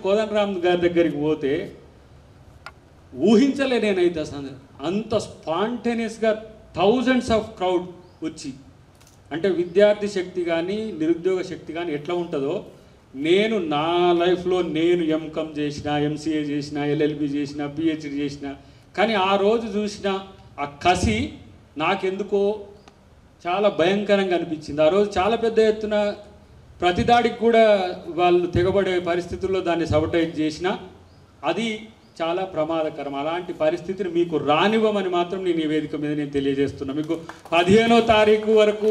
కోదండరామ్ గారి దగ్గరికి పోతే ఊహించలే నేనైతే అసలు అంత స్పాంటేనియస్గా థౌజండ్స్ ఆఫ్ క్రౌడ్ వచ్చి, అంటే విద్యార్థి శక్తి కానీ నిరుద్యోగ శక్తి కానీ ఎట్లా ఉంటుందో నేను నా లైఫ్లో నేను ఎంకామ్ చేసిన, ఎంసీఏ చేసిన, ఎల్ఎల్బి చేసిన, పిహెచ్డి చేసిన, కానీ ఆ రోజు చూసిన ఆ కసి నాకెందుకో చాలా భయంకరంగా అనిపించింది. ఆ రోజు చాలా పెద్ద ఎత్తున ప్రతిదాడికి కూడా వాళ్ళు తెగబడే పరిస్థితుల్లో దాన్ని సబటైజ్ చేసిన, అది చాలా ప్రమాదకరం. అలాంటి పరిస్థితిని మీకు రానివ్వమని మాత్రం నేను ఈ వేదిక మీద నేను తెలియజేస్తున్నా. మీకు 15వ తారీఖు వరకు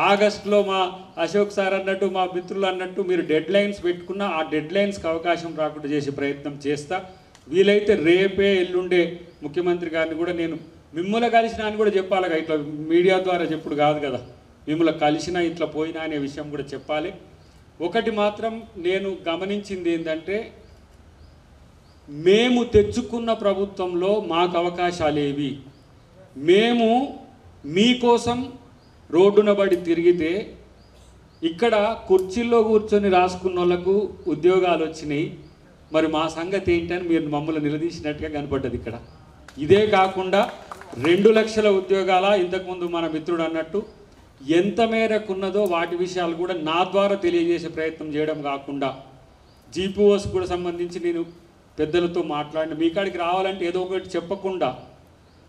ఆగస్టులో మా అశోక్ సార్ అన్నట్టు, మా మిత్రులు అన్నట్టు మీరు డెడ్ లైన్స్ పెట్టుకున్న ఆ డెడ్ లైన్స్కి అవకాశం రాకుండా చేసే ప్రయత్నం చేస్తా. వీలైతే రేపే ఎల్లుండే ముఖ్యమంత్రి గారిని కూడా నేను మిమ్మల్ని కలిసినా అని కూడా చెప్పాలి. ఇట్లా మీడియా ద్వారా చెప్పుడు కాదు కదా, మిమ్మల్ని కలిసినా ఇట్లా పోయినా అనే విషయం కూడా చెప్పాలి. ఒకటి మాత్రం నేను గమనించింది ఏంటంటే, మేము తెచ్చుకున్న ప్రభుత్వంలో మాకు అవకాశాలు ఏవి? మేము మీకోసం రోడ్డున పడి తిరిగితే ఇక్కడ కుర్చీల్లో కూర్చొని రాసుకున్న వాళ్ళకు ఉద్యోగాలు వచ్చినాయి, మరి మా సంగతి ఏంటని మీరు మమ్మల్ని నిలదీసినట్టుగా కనపడ్డది ఇక్కడ. ఇదే కాకుండా 2 లక్షల ఉద్యోగాల ఇంతకుముందు మన మిత్రుడు అన్నట్టు ఎంత మేరకు ఉన్నదో వాటి విషయాలు కూడా నా ద్వారా తెలియజేసే ప్రయత్నం చేయడం కాకుండా, జీపీఓస్ కూడా సంబంధించి నేను పెద్దలతో మాట్లాడిన, మీ కాడికి రావాలంటే ఏదో ఒకటి చెప్పకుండా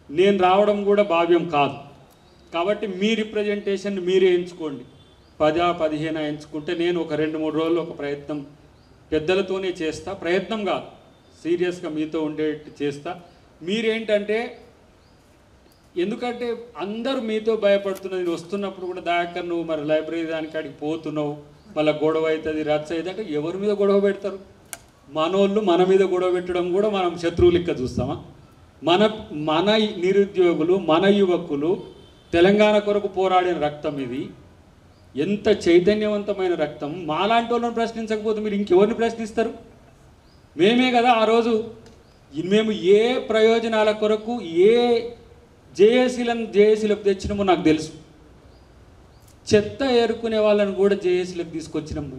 నేను రావడం కూడా భావ్యం కాదు. కాబట్టి మీ రిప్రజెంటేషన్ మీరే ఎంచుకోండి, 10-15 ఎంచుకుంటే నేను ఒక 2-3 రోజులు ఒక ప్రయత్నం పెద్దలతోనే చేస్తా. ప్రయత్నం కాదు, సీరియస్గా మీతో ఉండేట్టు చేస్తా. మీరేంటంటే, ఎందుకంటే అందరూ మీతో భయపడుతున్నది, వస్తున్నప్పుడు కూడా దయాకర్ నువ్వు మరి లైబ్రరీ దానికాడికి పోతున్నావు, మళ్ళీ గొడవ అవుతుంది, రచ్చ అవుతుంది అంటే ఎవరి మీద గొడవ పెడతారు? మనోళ్ళు మన మీద గొడవ పెట్టడం కూడా మనం శత్రువు లెక్క చూస్తామా? మన నిరుద్యోగులు, మన యువకులు తెలంగాణ కొరకు పోరాడిన రక్తం ఇది. ఎంత చైతన్యవంతమైన రక్తం. మాలాంటి వాళ్ళని ప్రశ్నించకపోతే మీరు ఇంకెవరిని ప్రశ్నిస్తారు? మేమే కదా ఆ రోజు మేము ఏ ప్రయోజనాల కొరకు ఏ జేఏసీలకు తెచ్చినామో నాకు తెలుసు. చెత్త ఏరుకునే వాళ్ళని కూడా జేఏసీలకు తీసుకొచ్చినాము.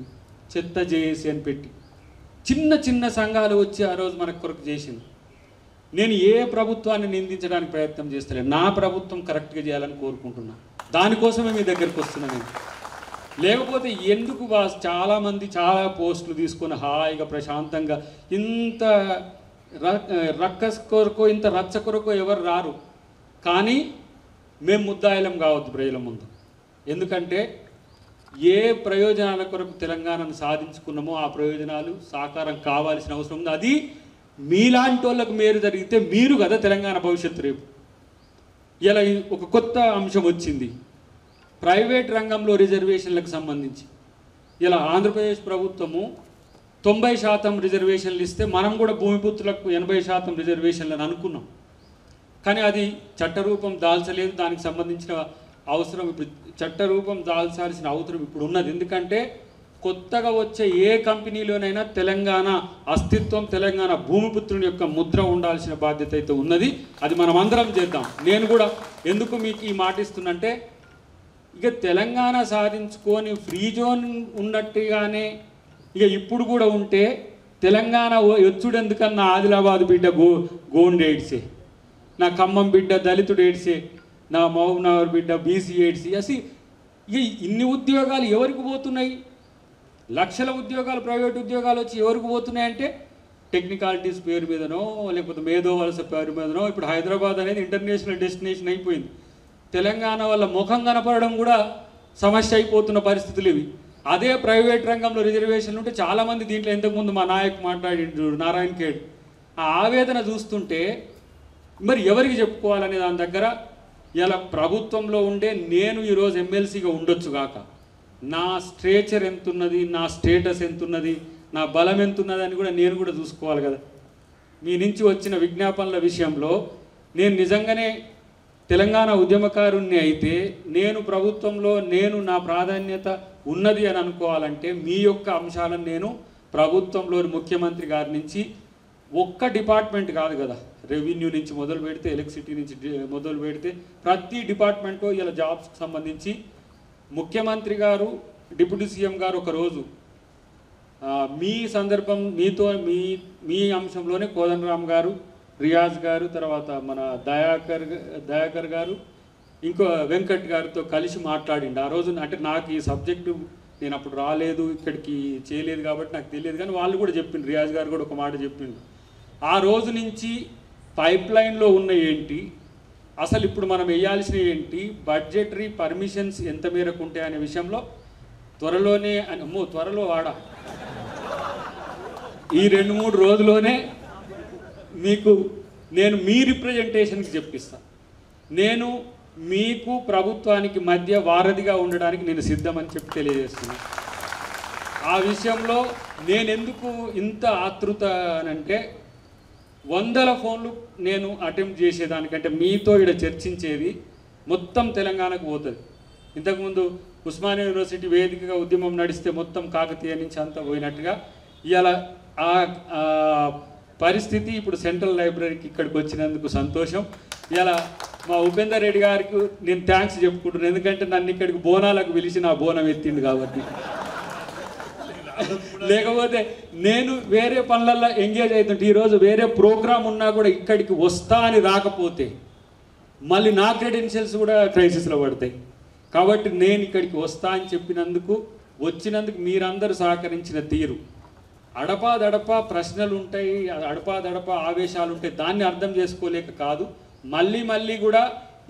చెత్త జేఏసీ అని పెట్టి చిన్న చిన్న సంఘాలు వచ్చి ఆ రోజు మన కొరకు చేసింది. నేను ఏ ప్రభుత్వాన్ని నిందించడానికి ప్రయత్నం చేస్తలేను, నా ప్రభుత్వం కరెక్ట్గా చేయాలని కోరుకుంటున్నా. దానికోసమే మీ దగ్గరికి వస్తున్నాను నేను. లేకపోతే ఎందుకు చాలామంది చాలా పోస్టులు తీసుకొని హాయిగా ప్రశాంతంగా ఇంత రక్కస్ కొరకు ఇంత రచ్చ కొరకు ఎవరు రారు. కానీ మేము ముద్దాయిలం కావద్దు ప్రజల ముందు. ఎందుకంటే ఏ ప్రయోజనాల కొరకు తెలంగాణను సాధించుకున్నామో ఆ ప్రయోజనాలు సాకారం కావాల్సిన అవసరం ఉంది. అది మీలాంటి వాళ్ళకు మేలు జరిగితే మీరు కదా తెలంగాణ భవిష్యత్తు. రేపు ఇలా ఒక కొత్త అంశం వచ్చింది, ప్రైవేట్ రంగంలో రిజర్వేషన్లకు సంబంధించి. ఇలా ఆంధ్రప్రదేశ్ ప్రభుత్వము 90% రిజర్వేషన్లు ఇస్తే మనం కూడా భూమిపుత్రులకు 80% రిజర్వేషన్లు అనుకున్నాం. కానీ అది చట్టరూపం దాల్చలేదు. దానికి సంబంధించిన అవసరం ఇప్పుడు చట్టరూపం దాల్చాల్సిన అవసరం ఇప్పుడు ఉన్నది. ఎందుకంటే కొత్తగా వచ్చే ఏ కంపెనీలోనైనా తెలంగాణ అస్తిత్వం, తెలంగాణ భూమిపుత్రుని యొక్క ముద్ర ఉండాల్సిన బాధ్యత అయితే ఉన్నది. అది మనం అందరం చేద్దాం. నేను కూడా ఎందుకు మీకు ఈ మాట ఇస్తున్నంటే, ఇక తెలంగాణ సాధించుకొని ఫ్రీ జోన్ ఉన్నట్టుగానే ఇక ఇప్పుడు కూడా ఉంటే తెలంగాణ వచ్చుడు ఎందుకన్నా ఆదిలాబాద్ బిడ్డ గోండ్ ఏడ్సే, నా ఖమ్మం బిడ్డ దళితుడు ఏడ్సే, నా మహబూబ్నగర్ బిడ్డ బీసీ ఏడ్సే. అసలు ఇక ఇన్ని ఉద్యోగాలు ఎవరికి పోతున్నాయి? లక్షల ఉద్యోగాలు, ప్రైవేట్ ఉద్యోగాలు వచ్చి ఎవరికి పోతున్నాయంటే టెక్నికాలిటీస్ పేరు మీదనో లేకపోతే మేధో వలస పేరు మీదనో. ఇప్పుడు హైదరాబాద్ అనేది ఇంటర్నేషనల్ డెస్టినేషన్ అయిపోయింది. తెలంగాణ వల్ల ముఖం కనపడడం కూడా సమస్య అయిపోతున్న పరిస్థితులు ఇవి. అదే ప్రైవేట్ రంగంలో రిజర్వేషన్లు ఉంటే చాలామంది దీంట్లో ఇంతకుముందు మా నాయకు మాట్లాడిండు నారాయణ ఖేడ్, ఆ ఆవేదన చూస్తుంటే మరి ఎవరికి చెప్పుకోవాలనే దాని దగ్గర ఇలా ప్రభుత్వంలో ఉండే నేను ఈరోజు ఎమ్మెల్సీగా ఉండొచ్చు కాక, నా స్ట్రేచర్ ఎంతున్నది, నా స్టేటస్ ఎంతున్నది, నా బలం ఎంతున్నది అని కూడా నేను కూడా చూసుకోవాలి కదా. మీ నుంచి వచ్చిన విజ్ఞాపనల విషయంలో నేను నిజంగానే తెలంగాణ ఉద్యమకారుణ్ణి అయితే నేను ప్రభుత్వంలో నేను నా ప్రాధాన్యత ఉన్నది అని అనుకోవాలంటే మీ యొక్క అంశాలను నేను ప్రభుత్వంలోని ముఖ్యమంత్రి గారి నుంచి ఒక్క డిపార్ట్మెంట్ కాదు కదా, రెవెన్యూ నుంచి మొదలు పెడితే, ఎలక్ట్రిసిటీ నుంచి మొదలు పెడితే ప్రతి డిపార్ట్మెంటు ఇలా జాబ్స్కి సంబంధించి ముఖ్యమంత్రి గారు, డిప్యూటీ సీఎం గారు ఒకరోజు మీ సందర్భం మీతో మీ అంశంలోనే కోదండరామ్ గారు, రియాజ్ గారు, తర్వాత మన దయాకర్ గారు, ఇంకో వెంకట్ గారితో కలిసి మాట్లాడిండు ఆ రోజు. అంటే నాకు ఈ సబ్జెక్టు నేను అప్పుడు రాలేదు, ఇక్కడికి చేయలేదు కాబట్టి నాకు తెలియదు, కానీ వాళ్ళు కూడా చెప్పిండు, రియాజ్ గారు కూడా ఒక మాట చెప్పిండు. ఆ రోజు నుంచి పైప్ లైన్లో ఉన్న ఏంటి, అసలు ఇప్పుడు మనం వేయాల్సిన ఏంటి, బడ్జెటరీ పర్మిషన్స్ ఎంత మేరకు ఉంటాయి అనే విషయంలో త్వరలోనే త్వరలో ఈ 2-3 రోజుల్లోనే మీకు నేను మీ రిప్రజెంటేషన్కి చెప్పిస్తాను. నేను మీకు ప్రభుత్వానికి మధ్య వారధిగా ఉండడానికి నేను సిద్ధమని చెప్పి తెలియజేస్తున్నాను. ఆ విషయంలో నేను ఎందుకు ఇంత ఆతృత అనంటే, 100 ఫోన్లు నేను అటెంప్ట్ చేసేదానికంటే మీతో ఇక్కడ చర్చించేది మొత్తం తెలంగాణకు పోతుంది. ఇంతకుముందు ఉస్మానియా యూనివర్సిటీ వేదికగా ఉద్యమం నడిస్తే మొత్తం కాకతీయ నుంచి అంతా పోయినట్టుగా ఇవాళ ఆ పరిస్థితి ఇప్పుడు సెంట్రల్ లైబ్రరీకి ఇక్కడికి వచ్చినందుకు సంతోషం. ఇలా మా ఉపేందర్ రెడ్డి గారికి నేను థ్యాంక్స్ చెప్పుకుంటున్నాను, ఎందుకంటే నన్ను ఇక్కడికి బోనాలకు పిలిచి నా బోనం ఎత్తిండు కాబట్టి. లేకపోతే నేను వేరే పనులలో ఎంగేజ్ అవుతుంటే, ఈరోజు వేరే ప్రోగ్రామ్ ఉన్నా కూడా ఇక్కడికి వస్తా అని రాకపోతే మళ్ళీ నా క్రెడెన్షియల్స్ కూడా క్రైసిస్లో పడతాయి. కాబట్టి నేను ఇక్కడికి వస్తా అని వచ్చినందుకు మీరందరూ సహకరించిన తీరు, అడపాదడపా ప్రశ్నలు ఉంటాయి, అడపాదడపా ఆవేశాలు ఉంటాయి, దాన్ని అర్థం చేసుకోలేక కాదు, మళ్ళీ కూడా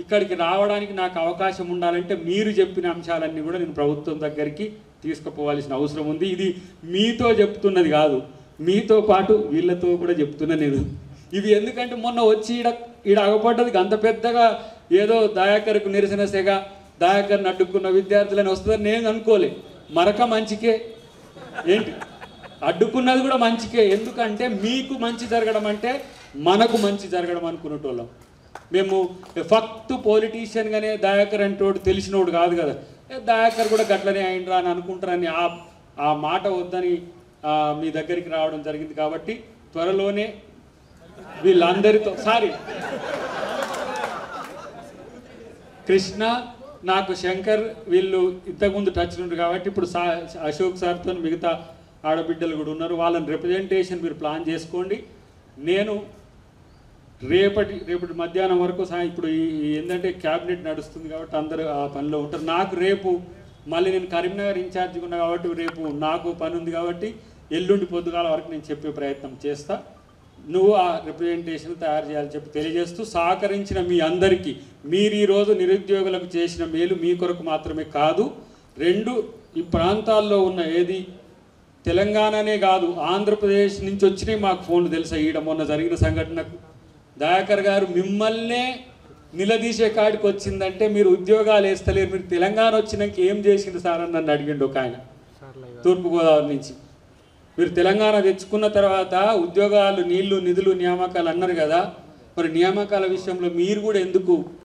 ఇక్కడికి రావడానికి నాకు అవకాశం ఉండాలంటే మీరు చెప్పిన అంశాలన్నీ కూడా నేను ప్రభుత్వం దగ్గరికి తీసుకుపోవాల్సిన అవసరం ఉంది. ఇది మీతో చెప్తున్నది కాదు, మీతో పాటు వీళ్ళతో కూడా చెప్తున్నా నేను. ఇవి ఎందుకంటే మొన్న వచ్చి ఈడ అగపడ్డది అంత పెద్దగా ఏదో దయాకర్కు నిరసన సెగ, దయాకర్ని అడ్డుకున్న విద్యార్థులని వస్తుందని నేను అనుకోలే. మరక మంచికే ఏంటి, అడ్డుకున్నది కూడా మంచికే. ఎందుకంటే మీకు మంచి జరగడం అంటే మనకు మంచి జరగడం అనుకునేటోళ్ళం మేము. ఫక్త్ పొలిటీషియన్గానే దయాకర్ అంటోడు తెలిసినోడు కాదు కదా, దయాకర్ కూడా గట్లనే అయిండ్రా అని అనుకుంటారని ఆ మాట వద్దని మీ దగ్గరికి రావడం జరిగింది. కాబట్టి త్వరలోనే వీళ్ళందరితో కృష్ణ, నాకు శంకర్ వీళ్ళు ఇంతకుముందు టచ్ ఉండ్రు కాబట్టి ఇప్పుడు అశోక్ సార్తో మిగతా ఆడబిడ్డలు కూడా ఉన్నారు, వాళ్ళని రిప్రజెంటేషన్ మీరు ప్లాన్ చేసుకోండి. నేను రేపటి మధ్యాహ్నం వరకు ఇప్పుడు ఏంటంటే క్యాబినెట్ నడుస్తుంది కాబట్టి అందరూ ఆ పనిలో ఉంటారు. నాకు రేపు మళ్ళీ నేను కరీంనగర్ ఇన్ఛార్జిగా ఉన్నా కాబట్టి రేపు నాకు పని ఉంది కాబట్టి ఎల్లుండి పొద్దుగాల వరకు నేను చెప్పే ప్రయత్నం చేస్తా. నువ్వు ఆ రిప్రజెంటేషన్ తయారు చేయాలని చెప్పి తెలియజేస్తూ, సహకరించిన మీ అందరికీ, మీరు ఈరోజు నిరుద్యోగులకు చేసిన మేలు మీ కొరకు మాత్రమే కాదు, ఈ ప్రాంతాల్లో ఉన్న ఏది తెలంగాణనే కాదు ఆంధ్రప్రదేశ్ నుంచి వచ్చినాయి మాకు ఫోన్లు తెలుసా. ఈడ మొన్న జరిగిన సంఘటనకు దయాకర్ గారు మిమ్మల్నే నిలదీసే కాడికి వచ్చిందంటే మీరు ఉద్యోగాలు వేస్తలేరు, మీరు తెలంగాణ వచ్చినాక ఏం చేసింది సార్ అని నన్ను అడిగిండు ఒక ఆయన తూర్పుగోదావరి నుంచి. మీరు తెలంగాణ తెచ్చుకున్న తర్వాత ఉద్యోగాలు, నీళ్లు, నిధులు, నియామకాలు అన్నారు కదా, మరి నియామకాల విషయంలో మీరు కూడా ఎందుకు